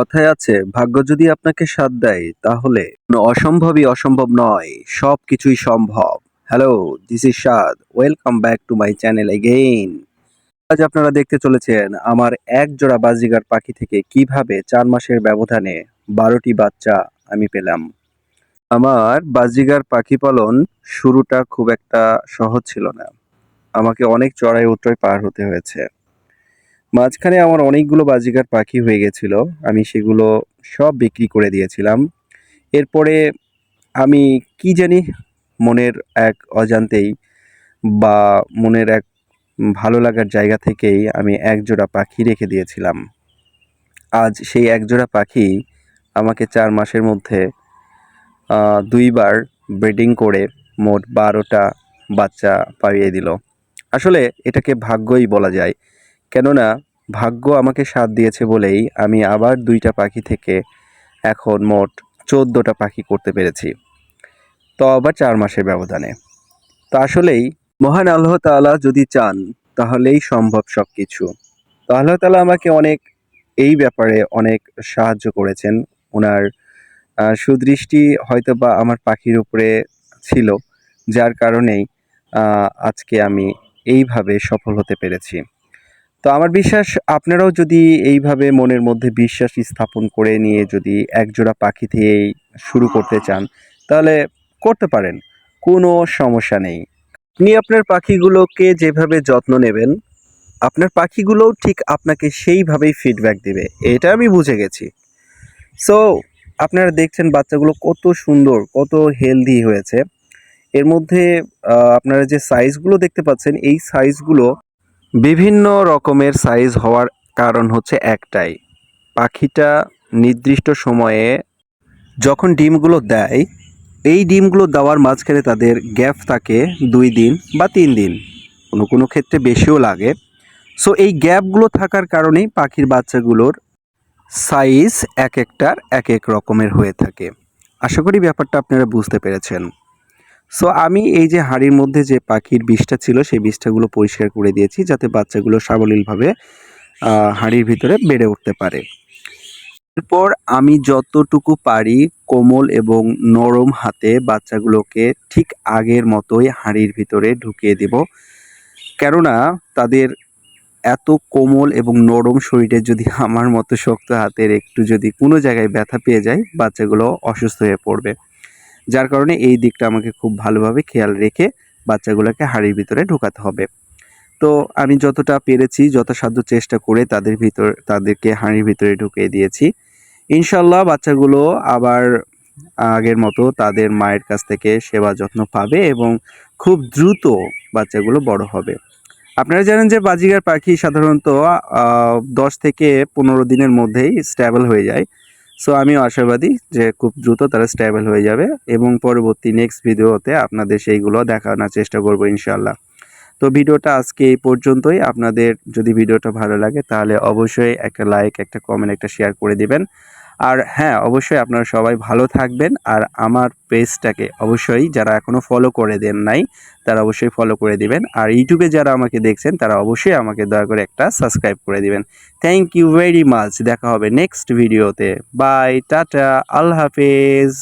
কথায় আছে, ভাগ্য যদি আপনাকে সাথ দেয় তাহলে কোনো অসম্ভবই অসম্ভব নয়, সবকিছুই সম্ভব। Hello, this is Saad. Welcome back to my channel again. আজ আপনারা দেখতে চলেছেন আমার এক জোড়া বাজিগার পাখি থেকে কিভাবে ৪ মাসের ব্যবধানে ১২টি বাচ্চা আমি পেলাম। আমার বাজিগার পাখি পালন শুরুটা খুব একটা সহজ ছিল না। আমাকে অনেক চড়াই উতরাই পার হতে হয়েছে। মাঝখানে আমার অনেকগুলো বাজিগার পাখি হয়ে গেছিল। আমি সেগুলো সব বিক্রি করে দিয়েছিলাম। এরপরে আমি কি জানি মনের এক অজান্তেই বা মনের এক ভালো লাগার জায়গা থেকেই আমি এক জোড়া পাখি রেখে দিয়েছিলাম। আজ সেই এক জোড়া পাখি আমাকে ৪ মাসের মধ্যে ২ বার ব্রিডিং করে মোট ১২টা বাচ্চা পাইয়ে দিল। আসলে এটাকে ভাগ্যই বলা যায়। কেননা ভাগ্য আমাকে সাথ দিয়েছে বলেই আমি আবার ২টা পাখি থেকে এখন মোট ১৪টা পাখি করতে পেরেছি। তো আবার ৪ মাসের ব্যবধানে। তো আসলেই মহান আল্লাহ তাআলা যদি চান তাহলেই সম্ভব সবকিছু। তো আল্লাহ তাআলা আমাকে অনেক এই ব্যাপারে অনেক সাহায্য করেছেন। উনার সুদৃষ্টি হয়তোবা আমার পাখির উপরে ছিল। যার কারণেই আজকে আমি এইভাবে সফল হতে পেরেছি। তো আমার বিশ্বাস আপনারাও যদি এইভাবে মনের মধ্যে বিশ্বাস স্থাপন করে নিয়ে যদি একজোড়া পাখি দিয়েই শুরু করতে চান, তাহলে করতে পারেন। কোনো সমস্যা নেই। আপনি আপনার পাখিগুলোকে যেভাবে যত্ন নেবেন, আপনার পাখিগুলোও ঠিক আপনাকে সেইভাবেই ফিডব্যাক দিবে। এটা আমি বুঝে গেছি। সো আপনারা দেখছেন বাচ্চাগুলো কত সুন্দর, কত হেলদি হয়েছে। এর মধ্যে আপনারা যে সাইজগুলো দেখতে পাচ্ছেন, এই সাইজগুলো বিভিন্ন রকমের সাইজ হওয়ার কারণ হচ্ছে একটাই। পাখিটা নির্দিষ্ট সময়ে যখন ডিমগুলো দেয়, এই ডিমগুলো দেওয়ার মাঝখানে তাদের গ্যাপ থাকে ২ দিন বা ৩ দিন। কোনো ক্ষেত্রে বেশিও লাগে। সো এই গ্যাপগুলো থাকার কারণেই পাখির বাচ্চাগুলোর সাইজ একেকটার একেক রকমের হয়ে থাকে। আশা করি ব্যাপারটা আপনারা বুঝতে পেরেছেন। সো আমি এই যে হাঁড়ির মধ্যে যে পাখির বিষটা ছিল, সেই বিষটাগুলো পরিষ্কার করে দিয়েছি যাতে বাচ্চাগুলো সাবলীলভাবে হাঁড়ির ভিতরে বেড়ে উঠতে পারে। এরপর আমি যতটুকু পারি কোমল এবং নরম হাতে বাচ্চাগুলোকে ঠিক আগের মতোই হাঁড়ির ভিতরে ঢুকিয়ে দেব। কেননা তাদের এত কোমল এবং নরম শরীরে যদি আমার মতো শক্ত হাতের একটু যদি কোনো জায়গায় ব্যথা পেয়ে যায়, বাচ্চাগুলো অসুস্থ হয়ে পড়বে। যার কারণে এই দিকটা আমাকে খুব ভালোভাবে খেয়াল রেখে বাচ্চাগুলোকে হাঁড়ির ভিতরে ঢোকাতে হবে। তো আমি যতটা পেরেছি যথাসাধ্য চেষ্টা করে তাদেরকে হাঁড়ির ভিতরে ঢুকিয়ে দিয়েছি। ইনশাল্লাহ বাচ্চাগুলো আবার আগের মতো তাদের মায়ের কাছ থেকে সেবা যত্ন পাবে এবং খুব দ্রুত বাচ্চাগুলো বড় হবে। আপনারা জানেন যে বাজিগার পাখি সাধারণত ১০ থেকে ১৫ দিনের মধ্যেই স্ট্যাবল হয়ে যায়। সো আমিও আশাবাদী যে খুব দ্রুত তারা স্ট্যাবল হয়ে যাবে এবং পরবর্তী নেক্সট ভিডিওতে আপনাদের সেইগুলো দেখানোর চেষ্টা করব ইনশাল্লাহ। তো ভিডিওটা আজকে এই পর্যন্তই। আপনাদের যদি ভিডিওটা ভালো লাগে তাহলে অবশ্যই একটা লাইক, একটা কমেন্ট, একটা শেয়ার করে দিবেন। আর হ্যাঁ, অবশ্যই আপনারা সবাই ভালো থাকবেন। আর আমার পেজটাকে অবশ্যই যারা এখনও ফলো করে দেন নাই, তারা অবশ্যই ফলো করে দিবেন। আর ইউটিউবে যারা আমাকে দেখছেন তারা অবশ্যই আমাকে দয়া করে একটা সাবস্ক্রাইব করে দিবেন। Thank you very much. দেখা হবে নেক্সট ভিডিওতে। বাই, টাটা, আল্লাহ হাফেজ।